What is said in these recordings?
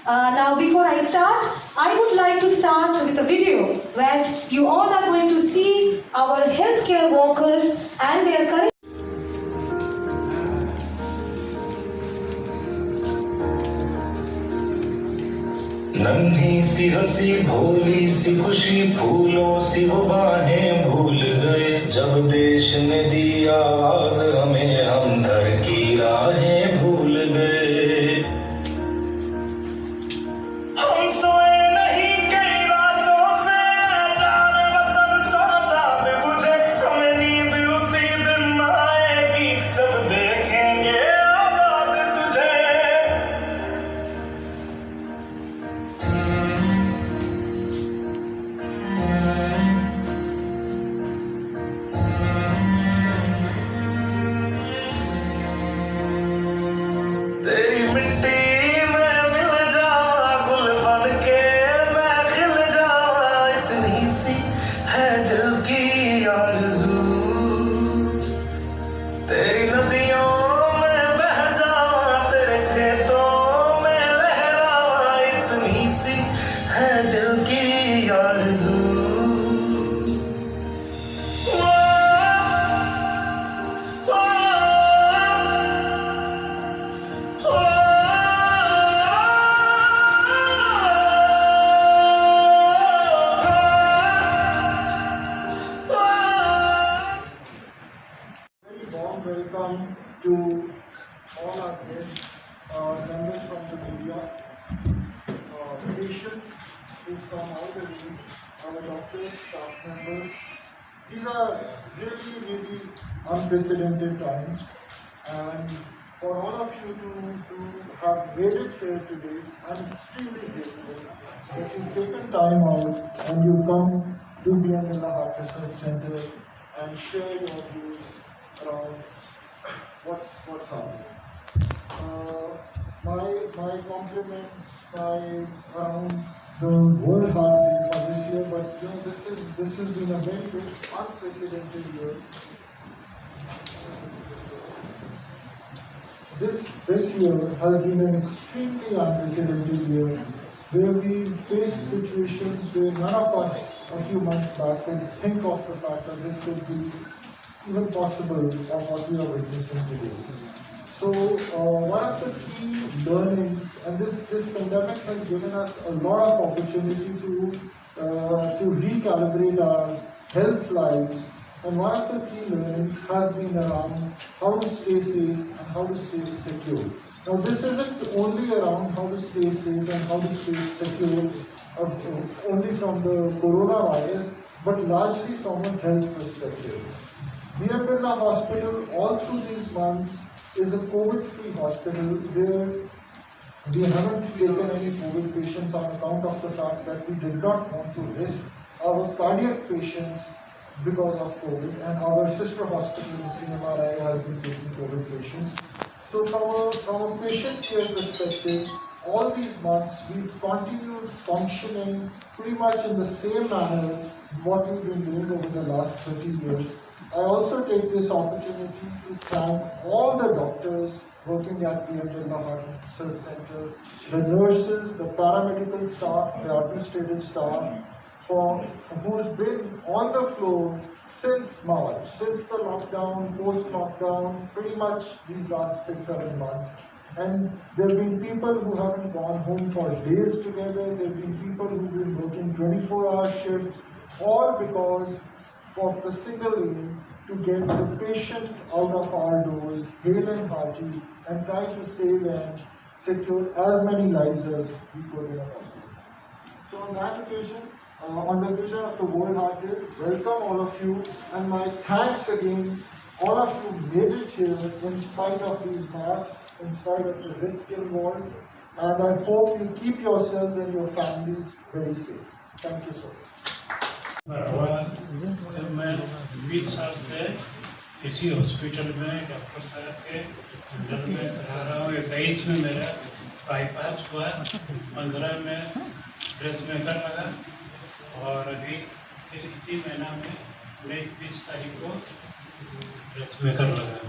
Now before I start, I would like to start with a video where you all are going to see our healthcare workers and their current. नन्ही सी हंसी भोली सी खुशी फूलों सी वो बाहें भूल गए जब देश ने दी आवाज हमें हम घर की राहें भूल गए हम सोए नहीं कई रातों से जाने वतन साजा में बुझे हमें नींद उसी दिन आएगी जब देखेंगे आबाद तुझे तेरी मिट्टी में मिल जावा गुल बन के मैं खिल जावा इतनी सी है दिल की आरज़ू तेरी नदियों में बह जावा तेरे खेतों में लहरावा इतनी सी है दिल की आरज़ू Very warm welcome to all our guests, members from the media, patients who come all the way, our doctors, staff members. These are really unprecedented times, and for all of you to have made it here today, I'm extremely grateful that you've taken time out and you come to BMLA Heart Research Center and share your views around what's happening. My compliments around the World Heart Day for this year, but this has been a very unprecedented year. This year has been an extremely unprecedented year, where we faced situations where none of us a few months back could think of the fact that this could be even possible of what we are witnessing today. So one of the key learnings, and this pandemic has given us a lot of opportunity to recalibrate our health lives, and one of the key learnings has been around how to stay safe and how to stay secure. Now this isn't only around how to stay safe and how to stay secure only from the coronavirus, but largely from a health perspective. BM Birla Hospital all through these months is a COVID-free hospital where we haven't taken any COVID patients on account of the fact that we did not want to risk our cardiac patients because of COVID, and our sister hospital in CMRI has been taking COVID patients. So from a patient care perspective, all these months we've continued functioning pretty much in the same manner what we've been doing over the last 30 years. I also take this opportunity to thank all the doctors working at the Birla Heart Research Center, the nurses, the paramedical staff, the administrative staff, who's been on the floor since March, since the lockdown, post-lockdown, pretty much these last 6-7 months. And there have been people who haven't gone home for days together, there have been people who've been working 24-hour shifts, all because of the single aim to get the patient out of our doors, hale and hearty, and try to save and secure as many lives as we could in a hospital. So on that occasion, on the occasion of the World Heart Day, welcome all of you, and my thanks again. All of you made it here in spite of these masks, in spite of the risk involved, and I hope you keep yourselves and your families very safe. Thank you so much. मैं 20 साल से इसी hospital में doctor साहब के under में रह रहा हूँ। 21 में मेरा बाईपास हुआ, 15 में ड्रेस मेकर लगा, और अभी इसी महीना में 19-20 तारीख को ड्रेस मेकर लगा।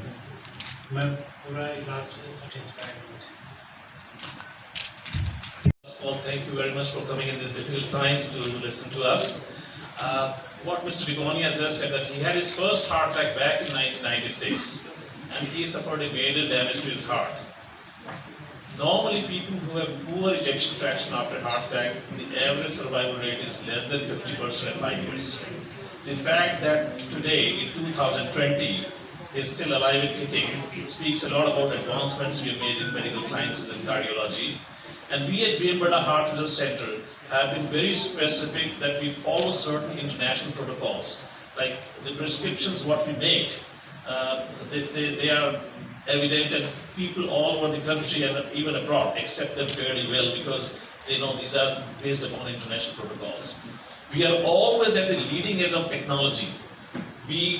मैं पूरा इलाज से सेटिस्फाइड हूँ। Well, thank you very much for coming in these difficult times to listen to us. What Mr. Begonia just said, that he had his first heart attack back in 1996, and he suffered a major damage to his heart. Normally, people who have poor ejection fraction after heart attack, the average survival rate is less than 50% at 5 years. The fact that today, in 2020, is still alive and kicking, it speaks a lot about advancements we have made in medical sciences and cardiology. And we at Veerpata Heart Research Center have been very specific that we follow certain international protocols. Like the prescriptions what we make, they are evident, and people all over the country and even abroad accept them fairly well because they know these are based upon international protocols. We are always at the leading edge of technology.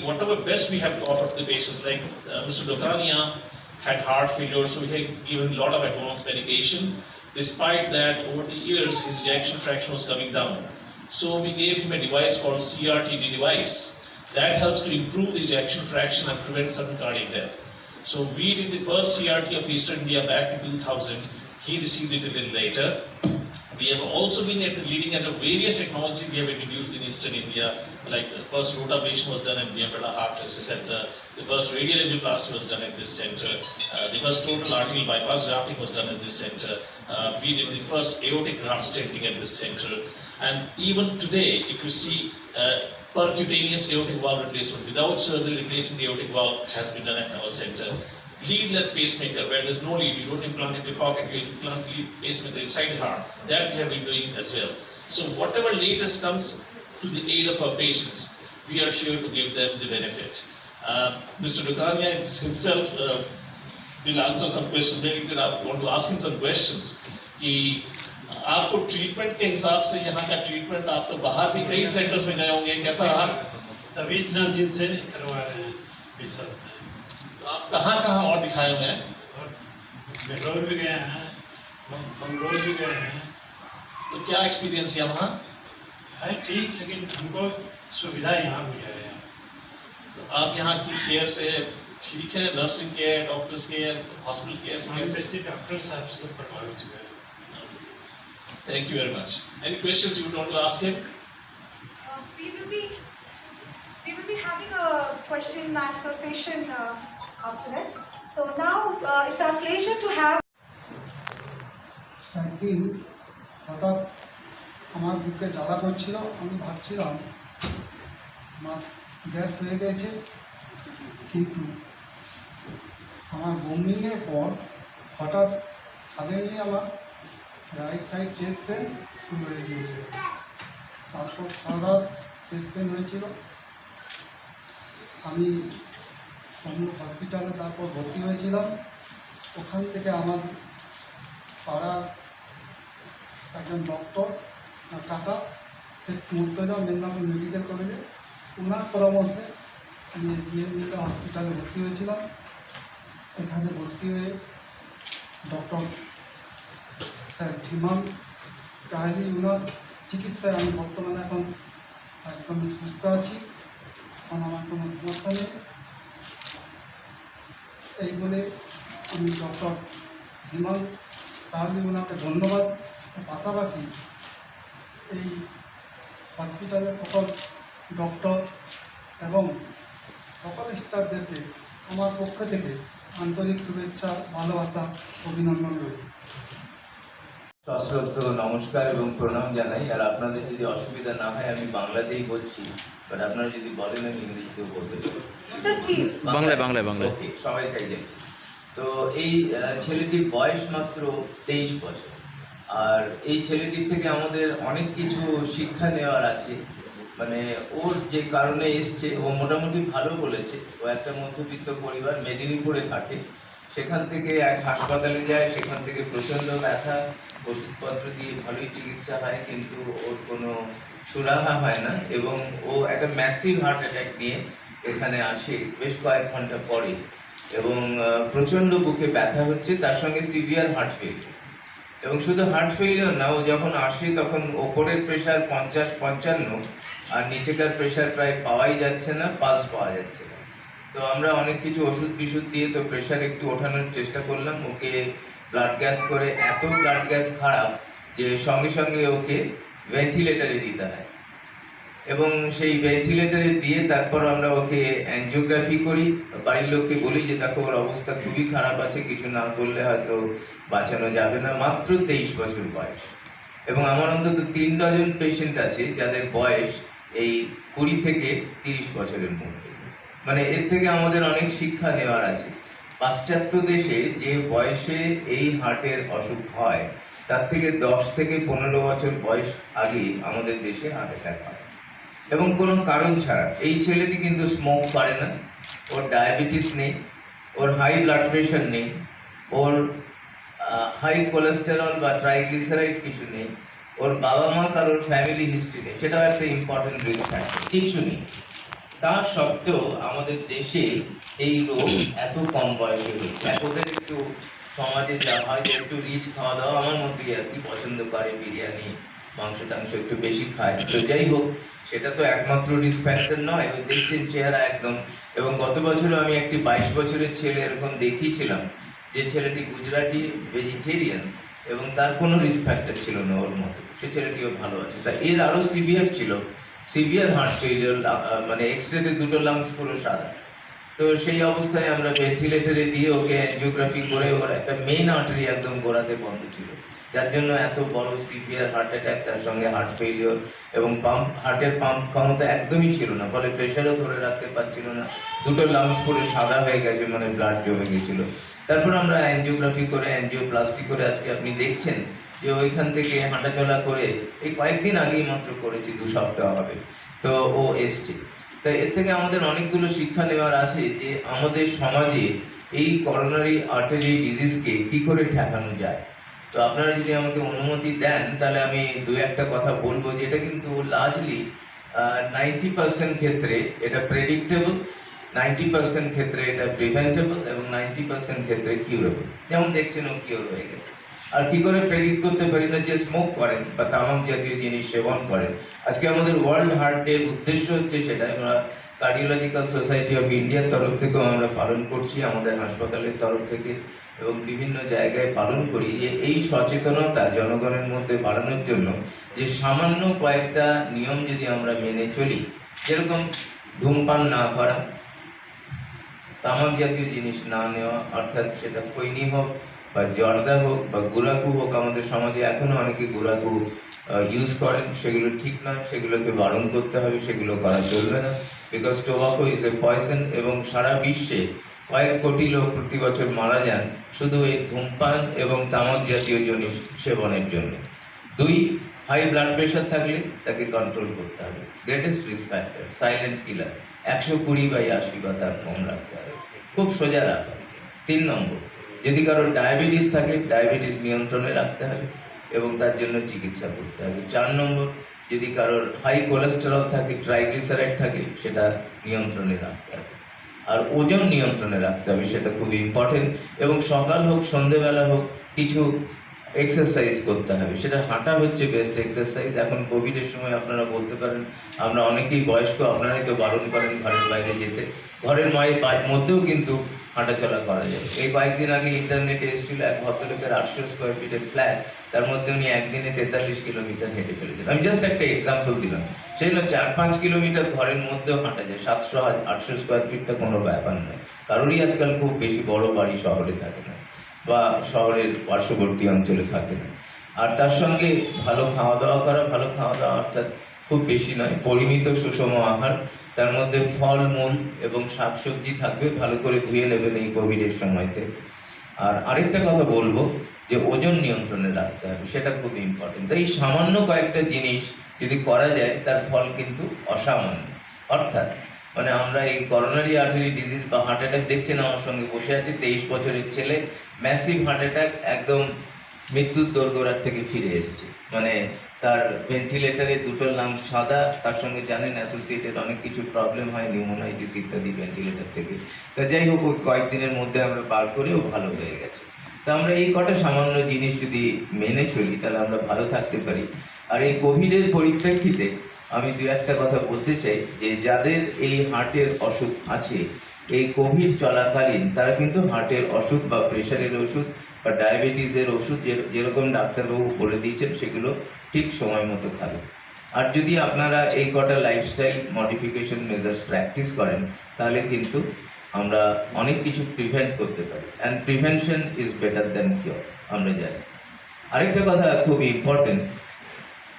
Whatever best we have to offer to the patients, like Mr. Dokania had heart failure, so we have given a lot of advanced medication. Despite that, over the years, his ejection fraction was coming down. So we gave him a device called CRTD device that helps to improve the ejection fraction and prevent sudden cardiac death. So we did the first CRT of Eastern India back in 2000. He received it a little later. We have also been at the leading edge of various technology we have introduced in Eastern India, like the first rotablation was done at Veerpata Heart Research Center, the first radial angioplasty was done at this center, the first total arterial bypass grafting was done at this center, we did the first aortic graft stenting at this center, and even today, if you see percutaneous aortic valve replacement without surgery replacing the aortic valve has been done at our center. Leadless pacemaker, where there's no lead, you don't implant it in the pocket, you implant the pacemaker inside the heart. That we have been doing as well. So whatever latest comes to the aid of our patients, we are here to give them the benefit. Mr. Dokania himself will answer some questions. Maybe you want to ask him some questions. कि आपको treatment के हिसाब से यहाँ का treatment आप तो बाहर भी कई सेंटर्स में गए होंगे, कैसा रहा? सभी इतना दिन से करवा रहे हैं विशाल से। आप कहाँ और दिखाए हुए हैं? बेंगलोर भी गए हैं, बंगलोर भी गए हैं। तो क्या एक्सपीरियंस किया वहाँ? है ठीक, लेकिन हमको सुविधा यहाँ मिल है। तो आप यहाँ की केयर से ठीक है, nursing care, doctors care, hospital care से डॉक्टर साहब से प्रभावित हुए। Thank you very much. Any questions you would want to ask him? We will be having a question and answer session after that. So now it's our pleasure to have. একদিন হঠাৎ আমার বুকে জ্বালা করছিল, আমি ভাবছিলাম আমার গ্যাস হয়ে গেছে, কিন্তু আমার বমিংয়ের পর হঠাৎ সাডেনলি আমার রাইট সাইড চেস্ট পেন শুরু হয়ে গিয়েছিল। তারপর সারা চেস্ট পেন হয়েছিল। আমি হসপিটালে তারপর ভর্তি হয়েছিলাম। ওখান থেকে আমার পাড়ার একজন ডক্টর কাকা, সে মুর্তজা মেদিনীপুর মেডিকেল কলেজে, ওনার পরামর্শে আমি জিএমবিতে হসপিটালে ভর্তি হয়েছিলাম। এখানে ভর্তি হয়ে ডক্টর স্যার ধীমান কাহালি, ওনার চিকিৎসায় আমি বর্তমানে এখন একদম সুস্থ আছি, এখন আমার কোনো সমস্যা নেই। এই বলে আমি ডক্টর ধীমান কাহালি ওনাকে ধন্যবাদ। পাশাপাশি এই হসপিটালের সকল ডক্টর এবং সকল স্টাফদেরকে আমার পক্ষ থেকে আন্তরিক শুভেচ্ছা, ভালোবাসা, অভিনন্দন রইল। সশ্রদ্ধ নমস্কার এবং প্রণাম জানাই। আর আপনাদের যদি অসুবিধা না হয় আমি বাংলাতেই বলছি, বাট আপনারা যদি বলেন আমি ইংরেজিতেও বলতে পারি। বাংলায় ওকে, সবাই তাই জানি। তো এই ছেলেটির বয়স মাত্র 23 বছর, আর এই ছেলেটির থেকে আমাদের অনেক কিছু শিক্ষা নেওয়ার আছে। মানে ওর যে কারণে এসছে, ও মোটামুটি ভালো বলেছে। ও একটা মধ্যবিত্ত পরিবার, মেদিনীপুরে থাকে। সেখান থেকে এক হাসপাতালে যায়, সেখান থেকে প্রচণ্ড ব্যথা, ওষুধপত্র দিয়ে ভালোই চিকিৎসা হয়, কিন্তু ওর কোনো সুরাহা হয় না। এবং ও একটা ম্যাসিভ হার্ট অ্যাটাক নিয়ে এখানে আসে বেশ কয়েক ঘন্টা পরে, এবং প্রচণ্ড বুকে ব্যথা হচ্ছে, তার সঙ্গে সিভিয়ার হার্ট ফেলিওর। এবং শুধু হার্ট ফেলিওর না, ও যখন আসে তখন ওপরের প্রেশার 50-55 আর নিচেকার প্রেশার প্রায় পাওয়াই যাচ্ছে না, পালস পাওয়া যাচ্ছে না। তো আমরা অনেক কিছু ওষুধ দিয়ে তো প্রেশার একটু ওঠানোর চেষ্টা করলাম। ওকে ব্লাড গ্যাস করে, এত ব্লাড গ্যাস খারাপ যে সঙ্গে সঙ্গে ওকে ভেন্টিলেটরে দিতে হয়, এবং সেই ভেন্টিলেটরে দিয়ে তারপর আমরা ওকে অ্যানজিওগ্রাফি করি। বাড়ির লোককে বলি যে দেখো ওর অবস্থা খুবই খারাপ আছে, কিছু না করলে হয়তো বাঁচানো যাবে না। মাত্র 23 বছর বয়স, এবং আমার অন্তত 3 ডজন পেশেন্ট আছে যাদের বয়স এই 20 থেকে 30 বছরের মধ্যে। মানে এর থেকে আমাদের অনেক শিক্ষা নেওয়ার আছে। পাশ্চাত্য দেশে যে বয়সে এই হার্টের অসুখ হয় তার থেকে 10 থেকে 15 বছর বয়স আগে আমাদের দেশে হার্ট অ্যাটাক হয়, এবং কোনো কারণ ছাড়া। এই ছেলেটি কিন্তু স্মোক করে না, ওর ডায়াবেটিস নেই, ওর হাই ব্লাড প্রেশার নেই, ওর হাই কোলেস্টেরল বা ট্রাইগ্লিসারাইড কিছু নেই, ওর বাবা মা কারোর ফ্যামিলি হিস্ট্রি নেই, সেটাও একটা ইম্পর্টেন্ট রিস্ক ফ্যাক্টর, কিছু নেই। তা সত্ত্বেও আমাদের দেশে এই রোগ এত কম বয়সে হচ্ছে। ওদের একটু সমাজে যা হয় যে একটু রিচ খাওয়া দাওয়া, আমার মতোই আর কি, পছন্দ করে বিরিয়ানি, মাংস টাংস একটু বেশি খায়। তো যাই হোক, সেটা তো একমাত্র রিস্ক ফ্যাক্টর নয়। ওই দেখছেন চেহারা একদম। এবং গত বছরও আমি একটি 22 বছরের ছেলে এরকম দেখিয়েছিলাম, যে ছেলেটি গুজরাটি ভেজিটেরিয়ান, এবং তার কোনো রিস্ক ফ্যাক্টর ছিল না ওর মতো, সে ছেলেটিও ভালো আছে। তা এর আরো সিভিয়ার ছিল, সিভিয়ার হার্ট ফেলিওর, মানে এক্সরেতে দুটো লাংস পুরো সাদা। তো সেই অবস্থায় আমরা ভেন্টিলেটরে দিয়ে ওকে অ্যানজিওগ্রাফি করে ওর একটা মেইন আর্টারি একদম গোড়াতে বন্ধ ছিল, যার জন্য এত বড় সিভিয়ার হার্ট অ্যাটাক, তার সঙ্গে হার্ট ফেলিওর, এবং হার্টের পাম্প ক্ষমতা একদমই ছিল না, ফলে প্রেশারও ধরে রাখতে পারছিল না, দুটো লাংস পুরো সাদা হয়ে গেছে, মানে ব্লাড জমে গেছিল। তারপর আমরা অ্যানজিওগ্রাফি করে অ্যানজিওপ্লাস্টি করে আজকে আপনি দেখছেন যে ওইখান থেকে হাঁটাচলা করে, এই কয়েকদিন আগেই মাত্র করেছি, 2 সপ্তাহ হবে, তো ও এসছে। তাই এর থেকে আমাদের অনেকগুলো শিক্ষা নেওয়ার আছে যে আমাদের সমাজে এই করোনারি আর্টারি ডিজিজকে কি করে ঠেকানো যায়। তো আপনারা যদি আমাকে অনুমতি দেন তাহলে আমি 2-1টা কথা বলবো, যেটা কিন্তু লার্জলি 90% ক্ষেত্রে এটা প্রেডিক্টেবল, 90% ক্ষেত্রে এটা প্রিভেন্টেবল, এবং 90% ক্ষেত্রে কিউরেবল। যেমন দেখছেন ও কিওর হয়ে গেছে। আর কি করে প্রেডিক্ট করতে পারি না? যে স্মোক করেন বা তামাক জাতীয় জিনিস সেবন করেন। আজকে আমাদের ওয়ার্ল্ড হার্ট ডে উদ্দেশ্য হচ্ছে সেটা, আমরা কার্ডিওলজিক্যাল সোসাইটি অফ ইন্ডিয়ার তরফ থেকেও আমরা পালন করছি, আমাদের হাসপাতালের তরফ থেকে, এবং বিভিন্ন জায়গায় পালন করি, যে এই সচেতনতা জনগণের মধ্যে বাড়ানোর জন্য যে সামান্য কয়েকটা নিয়ম যদি আমরা মেনে চলি, যেরকম ধূমপান না করা, তামাক জাতীয় জিনিস না নেওয়া, অর্থাৎ সেটা খৈনি হোক বা জর্দা হোক বা গুড়াকু হোক, আমাদের সমাজে এখনো অনেকে গুড়াকু ইউজ করেন, সেগুলো ঠিক নয়, সেগুলোকে বারণ করতে হবে, সেগুলো করা চলবে না, because tobacco is a poison. এবং সারা বিশ্বে কয়েক কোটি লোক প্রতি বছর মারা যান শুধু এই ধূমপান এবং তামাক জাতীয় জিনিস সেবনের জন্য। 2, হাই ব্লাড প্রেশার থাকলে তাকে কন্ট্রোল করতে হবে, greatest risk factor, silent killer, 120/80 বা তার কম রাখতে হবে, খুব সোজা রাখা। 3 নম্বর, যদি কারোর ডায়াবেটিস থাকে, ডায়াবেটিস নিয়ন্ত্রণে রাখতে হবে এবং তার জন্য চিকিৎসা করতে হবে। 4 নম্বর, যদি কারোর হাই কোলেস্টেরল থাকে, ট্রাইগ্লিসারাইড থাকে, সেটা নিয়ন্ত্রণে রাখতে হবে। আর ওজন নিয়ন্ত্রণে রাখতে হবে, সেটা খুব ইম্পর্টেন্ট। এবং সকাল হোক সন্ধেবেলা হোক কিছু এক্সারসাইজ করতে হবে, সেটা হাঁটা হচ্ছে বেস্ট এক্সারসাইজ। এখন কোভিডের সময় আপনারা বলতে পারেন, আমরা অনেকেই বয়স্ক, আপনারাই তো বারণ করেন ঘরের বাইরে যেতে, ঘরের মধ্যেও কিন্তু হাঁটাচলা করা যায়। এই কয়েকদিন আগে ইন্টারনেটে এসেছিল এক ভদ্রলোকের 800 স্কোয়ার ফিটের ফ্ল্যাট, তার মধ্যে উনি একদিনে 43 কিলোমিটার হেঁটে ফেলেছেন। আমি জাস্ট একটা এক্সাম্পল দিলাম। সেই জন্য 4-5 কিলোমিটার ঘরের মধ্যেও হাঁটা যায়, 700-800 স্কোয়ার ফিটটা কোনো ব্যাপার নয়। কারোরই আজকাল খুব বেশি বড় বাড়ি শহরে থাকে না, বা শহরের পার্শ্ববর্তী অঞ্চলে থাকে না। আর তার সঙ্গে ভালো খাওয়া দাওয়া করা, ভালো খাওয়া দাওয়া অর্থাৎ খুব বেশি নয়, পরিমিত সুষম আহার, তার মধ্যে ফল মূল এবং শাকসবজি থাকবে, ভালো করে ধুয়ে নেবেন এই কোভিডের সময়তে। আর আরেকটা কথা বলবো, যে ওজন নিয়ন্ত্রণে রাখতে হবে, সেটা খুব ইম্পর্টেন্ট। এই সামান্য কয়েকটা জিনিস যদি করা যায় তার ফল কিন্তু অসামান্য। অর্থাৎ মানে আমরা এই করোনারি আর্টারি ডিজিজ বা হার্ট অ্যাটাক দেখছেন, আমার সঙ্গে বসে আছে 23 বছরের ছেলে, ম্যাসিভ হার্ট অ্যাটাক, একদম মৃত্যুর দোরগোড়ার থেকে ফিরে এসছে। মানে তার ভেন্টিলেটারে দুটো লাংস সাদা, তার সঙ্গে জানেন অ্যাসোসিয়েটেড অনেক কিছু প্রবলেম হয়, নিউমোনাইটিস ইত্যাদি ভেন্টিলেটার থেকে। তা যাই হোক, ওই কয়েকদিনের মধ্যে আমরা বার করেও ভালো হয়ে গেছে। তা আমরা এই কটা সামান্য জিনিস যদি মেনে চলি তাহলে আমরা ভালো থাকতে পারি। আর এই কোভিডের পরিপ্রেক্ষিতে আমি 2-1টা কথা বলতে চাই, যে যাদের এই হার্টের অসুখ আছে, এই কোভিড চলাকালীন তারা কিন্তু হার্টের অসুখ বা প্রেশারের ওষুধ বা ডায়াবেটিসের ওষুধ যেরকম ডাক্তারবাবু বলে দিয়েছেন সেগুলো ঠিক সময় মতো খাবে। আর যদি আপনারা এই কটা লাইফস্টাইল মডিফিকেশন মেজার্স প্র্যাকটিস করেন তাহলে কিন্তু আমরা অনেক কিছু প্রিভেন্ট করতে পারি, and prevention is better than cure আমরা জানি। আরেকটা কথা খুব ইম্পর্টেন্ট,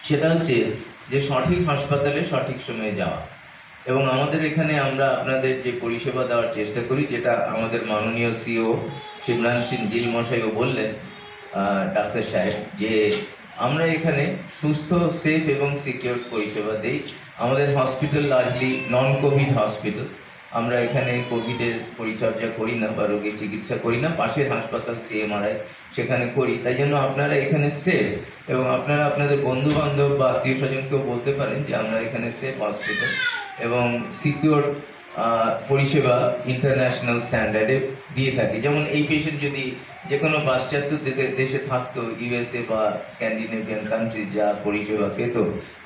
সেটা হচ্ছে যে সঠিক হাসপাতালে সঠিক সময়ে যাওয়া। এবং আমাদের এখানে আমরা আপনাদের যে পরিষেবা দেওয়ার চেষ্টা করি, যেটা আমাদের মাননীয় সিও শিবরান সিং জিল মশাইও বললেন, ডাক্তার সাহেব, যে আমরা এখানে সুস্থ, সেফ এবং সিকিউর পরিষেবা দিই। আমাদের হসপিটাল লার্জলি নন কোভিড হসপিটাল। আমরা এখানে কোভিডের পরিচর্যা করি না বা রোগীর চিকিৎসা করি না, পাশের হাসপাতাল CMRI সেখানে করি। তাই জন্য আপনারা এখানে সেফ, এবং আপনারা আপনাদের বন্ধু বান্ধব বা আত্মীয় স্বজনকেও বলতে পারেন যে আমরা এখানে সেফ হসপিটাল এবং সিকিউর পরিষেবা ইন্টারন্যাশনাল স্ট্যান্ডার্ডে দিয়ে থাকি। যেমন এই পেশেন্ট যদি যে কোনো পাশ্চাত্য দেশে থাকতো, USA বা স্ক্যান্ডিনেভিয়ান কান্ট্রিজ যা পরিষেবা পেত,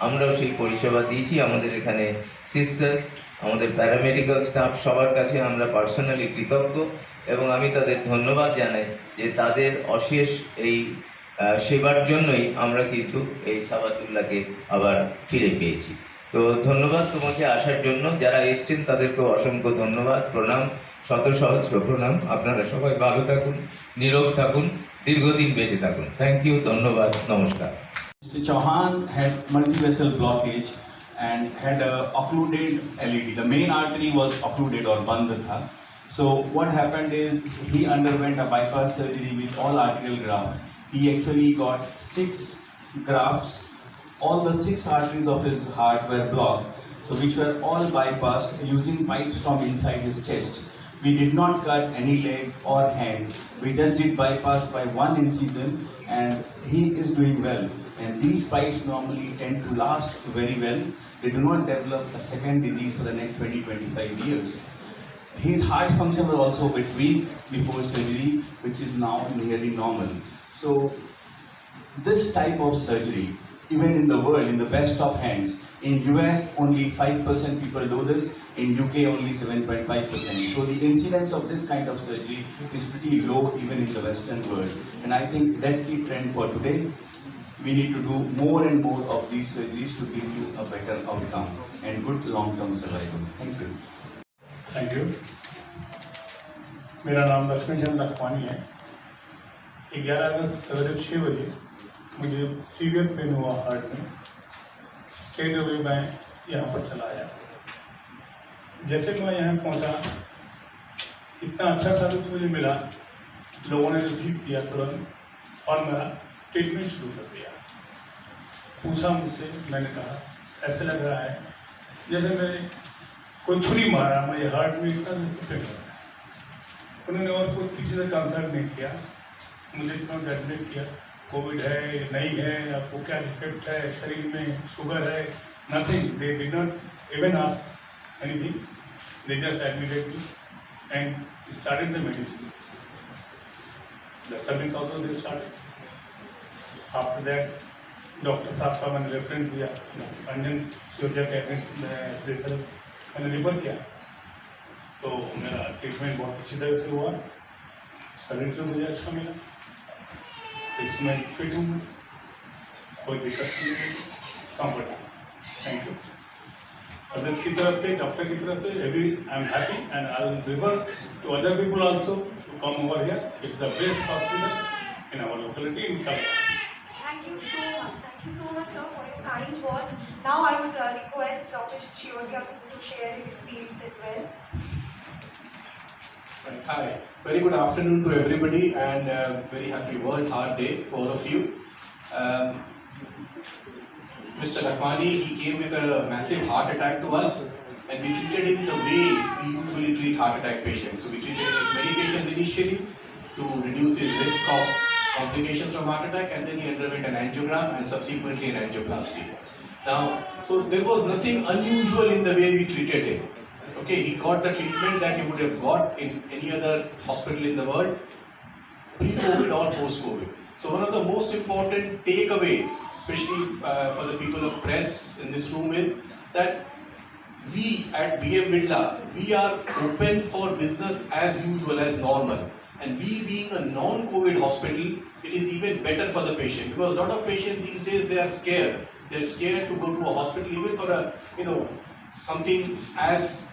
আমরাও সেই পরিষেবা দিয়েছি। আমাদের এখানে সিস্টার্স, আমাদের প্যারামেডিক্যাল স্টাফ সবার কাছে আমরা পার্সোনালি কৃতজ্ঞ, এবং আমি তাদের ধন্যবাদ জানাই যে তাদের অশেষ এই সেবার জন্যই আমরা কিন্তু এই সাবাতুল্লাহকে আবার ফিরে পেয়েছি। তো ধন্যবাদ তোমাকে আসার জন্য, যারা এসছেন তাদেরকেও অসংখ্য ধন্যবাদ, প্রণাম, শত সহস্র প্রণাম। আপনারা সবাই ভালো থাকুন, নীরব থাকুন, দীর্ঘদিন বেঁচে থাকুন। থ্যাংক ইউ, ধন্যবাদ, নমস্কার। Mr. Chauhan had multivessel blockage and had a occluded LED. The main artery was occluded or band tha. So what happened is he underwent a bypass surgery with all arterial graft. He actually got 6 grafts. All the 6 arteries of his heart were blocked, so which were all bypassed using pipes from inside his chest. We did not cut any leg or hand. We just did bypass by 1 incision, and he is doing well. And these pipes normally tend to last very well. They do not develop a second disease for the next 20-25 years. His heart function was also a bit weak before surgery, which is now nearly normal. So this type of surgery, even in the world, in the best of hands, in US only 5% people do this, in UK only 7.5%. So the incidence of this kind of surgery is pretty low even in the Western world. And I think that's the trend for today. We need to do more and more of these surgeries to give you a better outcome and good long-term survival. Thank you. Thank you. मेरा नाम लक्ष्मीचंद लखवानी है। 11 अगस्त सवेरे 6 बजे मुझे severe pain हुआ heart में। Straight away मैं यहाँ पर चला आया। जैसे मैं यहाँ पहुँचा, इतना अच्छा सर्विस मुझे मिला, लोगों ने रिसीव किया तुरंत और मेरा ट्रीटमेंट शुरू कर दिया। पूछा मुझसे, मैंने कहा ऐसे लग रहा है जैसे मैंने कोई छुरी मारा, मेरे हार्ट में इतना पेन हो रहा है। उन्होंने और कुछ किसी से कंसल्ट नहीं किया, मुझे इतना एडमिट किया, कोविड है नहीं है, आपको क्या डिफेक्ट है शरीर में, शुगर है, nothing. They did not even ask anything, they just admitted me and started the medicine. The service also they started. After that doctor साहब का मैंने रेफरेंस दिया, अंजन सियोजा के रेफरेंस मैंने रिफर किया, तो मेरा ट्रीटमेंट बहुत अच्छी तरह से हुआ, सर्विस भी मुझे अच्छा मिला, इसमें फिट हूँ, कोई दिक्कत नहीं है, कंफर्टेबल। Thank you. अदर्स की तरफ से, डॉक्टर की तरफ से, every I am happy and I will refer to other people also to come over here. It's the best hospital in our locality in Kolkata. Thank you so much. Thank you so much, sir, for your kind words. Now I would request Dr. Shiodhya to share his experience as well. Hi, very good afternoon to everybody, and very happy World Heart Day for all of you. Mr. Lakhwani, he came with a massive heart attack to us, and we treated him the way we usually treat heart attack patients. So we treated him with medications initially to reduce his risk of complications from heart attack, and then he underwent an angiogram and subsequently an angioplasty. Now, so there was nothing unusual in the way we treated him. Okay, he got the treatment that he would have got in any other hospital in the world, pre-COVID or post-COVID. So one of the most important takeaway, especially for the people of press in this room, is that we at BM Birla, we are open for business as usual, as normal. And we being a non-COVID hospital, it is even better for the patient, because a lot of patients these days, they are scared. They're scared to go to a hospital even for a, something as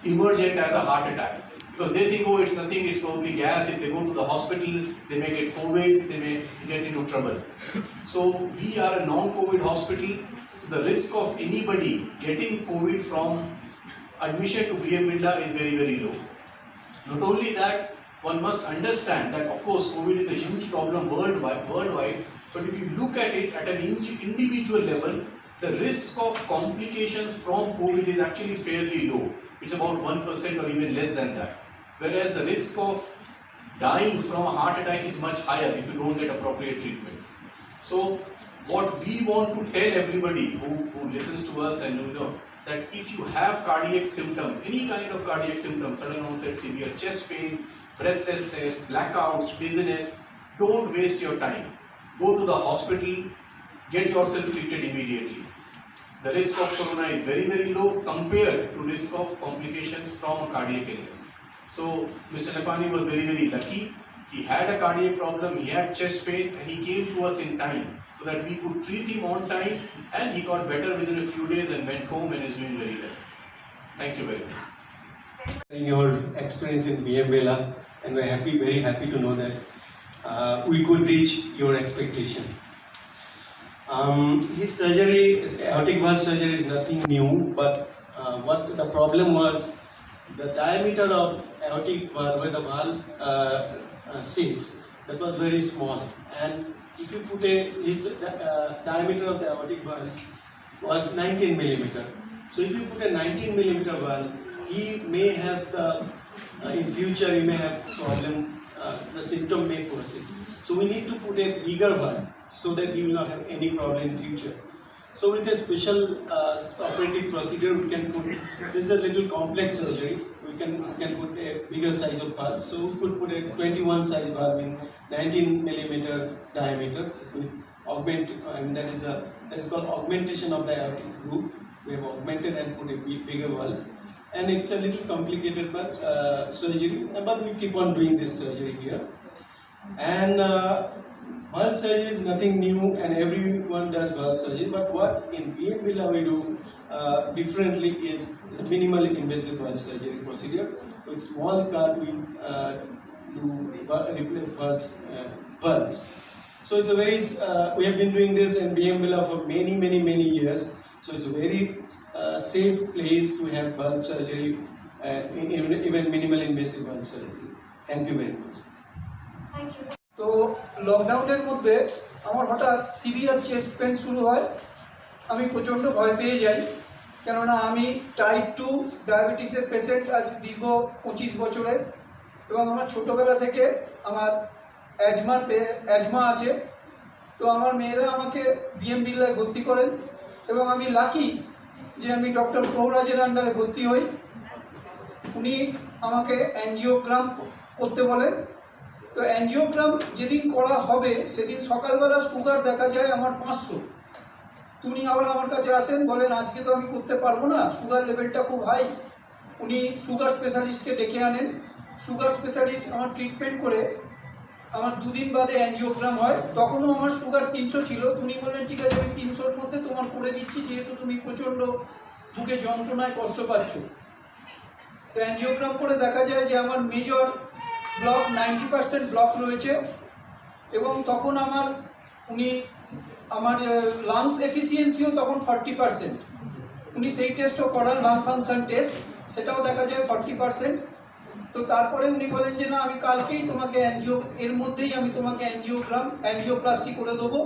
emergent as a heart attack. Because they think, oh, it's nothing, it's probably gas. If they go to the hospital, they may get COVID, they may get into trouble. So we are a non-COVID hospital. So the risk of anybody getting COVID from admission to BM Birla is very, very low. Not only that, one must understand that of course COVID is a huge problem worldwide, but if you look at it at an individual level, the risk of complications from COVID is actually fairly low. It's about 1% or even less than that. Whereas the risk of dying from a heart attack is much higher if you don't get appropriate treatment. So what we want to tell everybody who listens to us, and that if you have cardiac symptoms, any kind of cardiac symptoms, sudden onset severe chest pain, breathlessness, blackouts, dizziness, don't waste your time. Go to the hospital, get yourself treated immediately. The risk of corona is very, very low compared to risk of complications from a cardiac illness. So Mr. Lakhwani was very, very lucky. He had a cardiac problem, he had chest pain, and he came to us in time so that we could treat him on time, and he got better within a few days and went home and is doing very well. Thank you very much. Your experience in BM Birla, and we're very happy to know that we could reach your expectation. His surgery, aortic valve surgery, is nothing new, but what the problem was, the diameter of aortic valve, where the valve sits, that was very small, and if you put his diameter of the aortic valve was 19 millimeter. So if you put a 19 millimeter valve, he may have in future he may have problem, the symptom may persist. So we need to put a bigger valve so that he will not have any problem in future. So with a special operative procedure, we can put, this is a little complex surgery, we can put a bigger size of valve. So we could put a 21 size valve in 19 millimeter diameter with that is called augmentation of the aortic groove. We have augmented and put a bigger valve, and it's a little complicated surgery, but we keep on doing this surgery here. And valve surgery is nothing new, and everyone does valve surgery, but what in BM Birla we do differently is the minimally invasive valve surgery procedure. With small cart we replace valves. So it's a very, we have been doing this in BM Birla for many years. So it's a very safe place to have valve surgery, even minimal invasive valve surgery. Thank you very much. Thank you. তো লকডাউনের মধ্যে আমার হঠাৎ severe chest pain শুরু হয়। আমি প্রচণ্ড ভয় পেয়ে যাই, কেননা আমি টাইপ 2 ডায়াবেটিসের পেশেন্ট আজ দীর্ঘ 25 বছরের, এবং আমার ছোটোবেলা থেকে আমার অ্যাজমা আছে। তো আমার মেয়েরা আমাকে BM Birlaয় ভর্তি করেন, এবং আমি লাকি যে আমি ডক্টর প্রৌরাজের আন্ডারে ভর্তি হই। উনি আমাকে অ্যাঞ্জিওগ্রাম করতে বলেন। তো অ্যাঞ্জিওগ্রাম যেদিন করা হবে সেদিন সকালবেলা সুগার দেখা যায় আমার 500। উনি আবার আমার কাছে আসেন, বলেন আজকে তো আমি করতে পারবো না, সুগার লেভেলটা খুব হাই। উনি সুগার স্পেশালিস্টকে ডেকে আনেন। সুগার স্পেশালিস্ট আমার ট্রিটমেন্ট করে আমার 2 দিন বাদে অ্যাঞ্জিওগ্রাম হয়। তখনও আমার সুগার 300 ছিল। উনি বললেন ঠিক আছে, আমি 300-র মধ্যে তোমার করে দিচ্ছি, যেহেতু তুমি প্রচণ্ড বুকে যন্ত্রণায় কষ্ট পাচ্ছ। তো অ্যাঞ্জিওগ্রাম করে দেখা যায় যে আমার মেজর ব্লক 90% ব্লক রয়েছে, এবং তখন উনি আমার লাংস এফিসিয়েন্সিও তখন 40%। উনি সেই টেস্টও করান, লাং ফাংশন টেস্ট, সেটাও দেখা যায় 40%। তো তারপরে উনি বলেন যে না, আমি কালকেই তোমাকে এর মধ্যেই আমি তোমাকে অ্যাঞ্জিওপ্লাস্টি করে দেবো,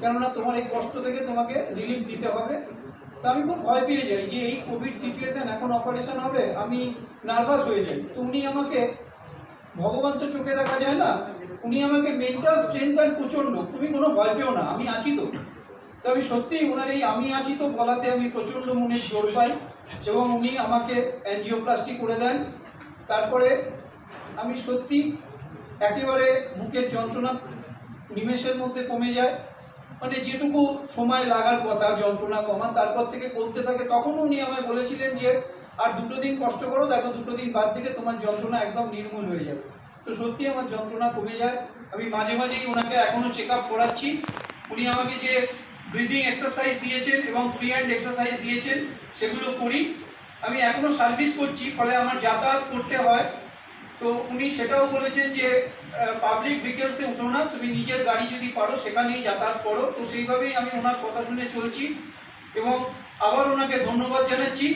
কেননা তোমার এই কষ্ট থেকে তোমাকে রিলিফ দিতে হবে। তো আমি খুব ভয় পেয়ে যাই যে এই কোভিড সিচুয়েশন, এখন অপারেশন হবে, আমি নার্ভাস হয়ে যাই। তো উনি আমাকে, ভগবান তো চোখে দেখা যায় না, উনি আমাকে মেন্টাল স্ট্রেংথ দেন প্রচণ্ড, তুমি কোনো ভয় পেও না, আমি আছি তো। তো আমি সত্যিই ওনার এই আমি আছি তো বলাতে আমি প্রচণ্ড মনে জোর পাই, এবং উনি আমাকে অ্যাঞ্জিওপ্লাস্টি করে দেন। তারপরে আমি সত্যি একেবারে বুকের যন্ত্রণা নিমেষের মধ্যে কমে যায়, মানে যেটুকু সময় লাগার কথা যন্ত্রণা কমা, তারপর থেকে করতে থাকে। তখন উনি আমায় বলেছিলেন যে আর 2 দিন কষ্ট করো, দেখো 2 দিন বাদ থেকে তোমার যন্ত্রণা একদম নির্মূল হয়ে যাবে। তো সত্যি আমার যন্ত্রণা কমে যায়। আমি মাঝে মাঝেই ওনাকে এখনো চেক আপ করাচ্ছি। উনি আমাকে যে ব্রিদিং এক্সারসাইজ দিয়েছেন এবং ফ্রি হ্যান্ড এক্সারসাইজ দিয়েছেন সেগুলো করি। আমি এখনো সার্ভিস করছি, ফলে আমার যাতায়াত করতে হয়। তো উনি সেটাও বলেছেন যে পাবলিক ভেহিকেলসে উঠো না, তুমি নিজের গাড়ি যদি পারো সেখানেই যাতায়াত করো। তো সেইভাবেই আমি ওনার কথা শুনে চলছি এবং আবার ওনাকে ধন্যবাদ জানাচ্ছি।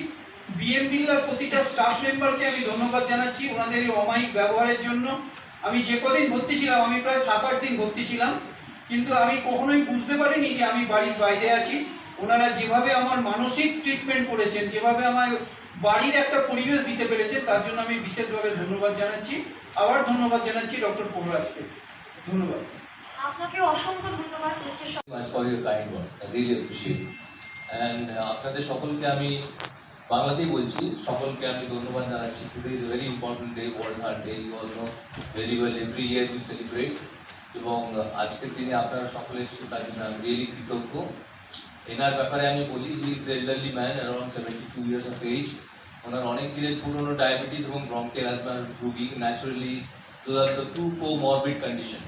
বিএমবিএল প্রতিটা স্টাফ মেম্বারকে আমি ধন্যবাদ জানাচ্ছি ওনাদের এই অমায়িক ব্যবহারের জন্য। আমি যে কদিন ভর্তি ছিলাম, আমি প্রায় 7-8 দিন ভর্তি ছিলাম, কিন্তু আমি কখনোই বুঝতে পারিনি যে আমি বাড়ির বাইরে আছি। ওনারা যেভাবে আমার মানসিক ট্রিটমেন্ট করেছেন, যেভাবে আমার বাড়ির একটা পরিবেশ দিতে পেরেছেন, তার জন্য আমি বিশেষভাবে ধন্যবাদ জানাচ্ছি। আবার ধন্যবাদ জানাচ্ছি ডক্টর পোমরাজকে। ধন্যবাদ। আপনাকে অসংখ্য ধন্যবাদ mister much for your kind words. I really appreciate it. And আপনাদের সকলকে আমি বাংলাতেই বলছি, সকলকে আমি ধন্যবাদ জানাচ্ছি। Today is a very important day, World Heart Day. You all know very well, every year we celebrate. এবং আজকের দিনে আপনারা সকলে এসেছেন, তার জন্য আমি রিয়েলি কৃতজ্ঞ। এনার ব্যাপারে আমি বলি, he is elderly man, around 72 years of age. ওনার অনেক দিনের পুরনো ডায়াবেটিস এবং ব্রঙ্কিয়াল অ্যাজমার রোগী। Naturally those are the two comorbid condition.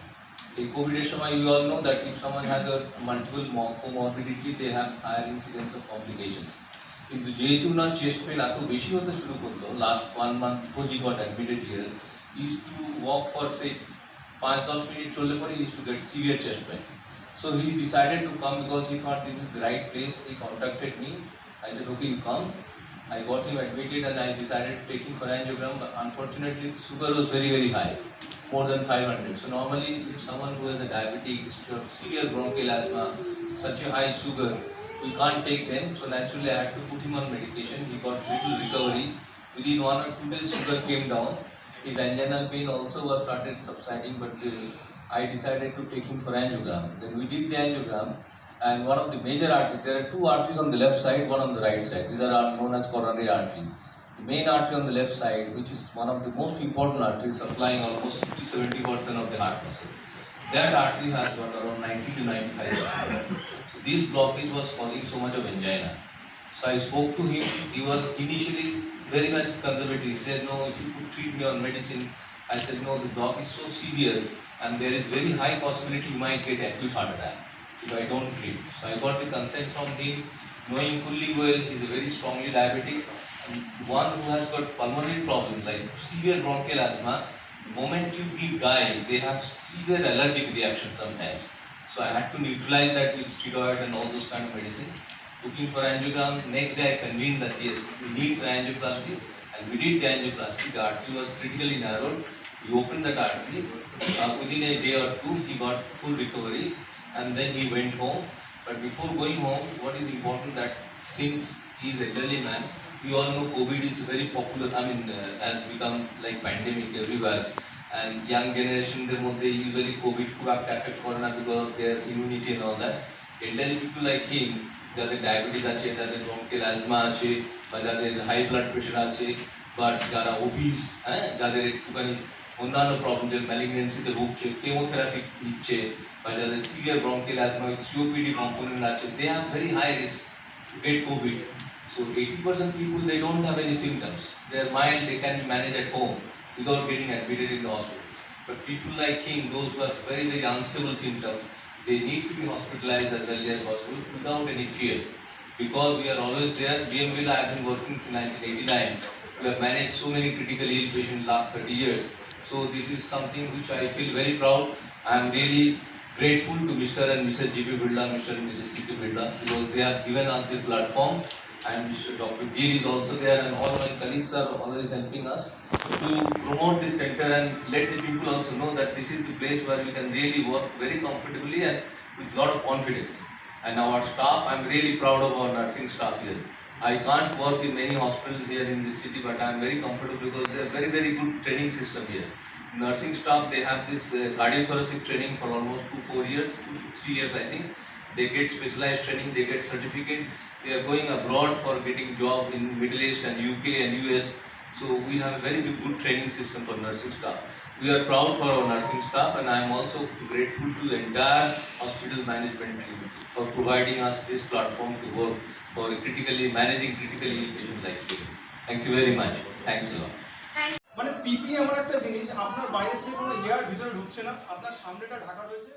এই কোভিডের সময় you all know that if someone has a multiple comorbidity, they have higher incidence of complications. কিন্তু যেহেতু ওনার চেস্ট পেন এত বেশি হতে শুরু করলো, last 1 month before he got admitted here, he used to walk for say 5-10 minutes চললে পরে he used to get severe chest pain. So he decided to come because he thought this is the right place. He contacted me. I said, okay, you come. I got him admitted and I decided to take him for angiogram, but unfortunately sugar was very, very high, more than 500. So normally if someone who has a diabetic, severe bronchial asthma, such a high sugar, we can't take them. So naturally I had to put him on medication. He got little recovery. Within 1 or 2 days sugar came down. His anginal pain also was started subsiding, but I decided to take him for angiogram. Then we did the angiogram, and one of the major arteries, there are 2 arteries on the left side, one on the right side. These are known as coronary artery. The main artery on the left side, which is one of the most important arteries, supplying almost 60-70% of the heart muscle. That artery has got around 90 to 95%. So this blockage was causing so much of angina. So I spoke to him. He was initially very much conservative. He said, no, if you could treat me on medicine. I said, no, the block is so severe and there is very high possibility you might get acute heart attack if I don't treat. So I got the consent from him, knowing fully well he is a very strongly diabetic and one who has got pulmonary problems like severe bronchial asthma. The moment you give guy, they have severe allergic reaction sometimes. So I had to neutralize that with steroid and all those kind of medicine. Looking for angiogram, next day I convened that yes, he needs angioplasty, and we did the angioplasty. The artery was critically narrowed. We opened that artery. Within a day or 2, he got full recovery, and then he went home. But before going home, what is important that since he is an elderly man, we all know COVID is very popular. I mean, has become like pandemic everywhere, and young generation they usually COVID affect corona because of their immunity and all that. Elderly people like him, যাদের diabetes আছে, যাদের bronchial asthma আছে, বা যাদের high blood pressure আছে, বা যারা ওবিস, যাদের একটুখানি অন্যান্য প্রবলেম, যাদের ম্যালিগনেন্সিতে ভুগছে, কেমোথেরাপি নিচ্ছে, বা যাদের severe bronchial asthma with COPD component আছে, they have very high risk to get COVID. So 80% people, they don't have any symptoms. They are mild, they can manage at home without getting admitted in the hospital. But people like him, those who have very, very unstable symptoms, they need to be hospitalized as early as possible without any fear. Because we are always there. BMWL, I have been working since 1989. We have managed so many critically ill patients last 30 years. So this is something which I feel very proud. I am really grateful to Mr. and Mrs. G.P. Birla, Mr. and Mrs. C.P. Birla, because they have given us the platform. And Mr. Dr. Gill is also there, and all my colleagues are always helping us to promote this center and let the people also know that this is the place where we can really work very comfortably and with a lot of confidence. And our staff, I'm really proud of our nursing staff here. I can't work in many hospitals here in this city, but I'm very comfortable because they have very, very good training system here. Nursing staff, they have this cardiothoracic training for almost 2-4 years, 2 to 3 years I think. They get specialized training, they get certificate. They are going abroad for getting job in Middle East and UK and US. So we have a very good training system for nursing staff. We are proud for our nursing staff, and I am also grateful to the entire hospital management team for providing us this platform to work for managing critically ill patients like you. Thank you very much. Thanks a lot. Thank পিপি এমন একটা জিনিস আপনার বাইরে থেকে কোনো air ভিতরে ঢুকছে না, আপনার সামনেটা ঢাকা রয়েছে।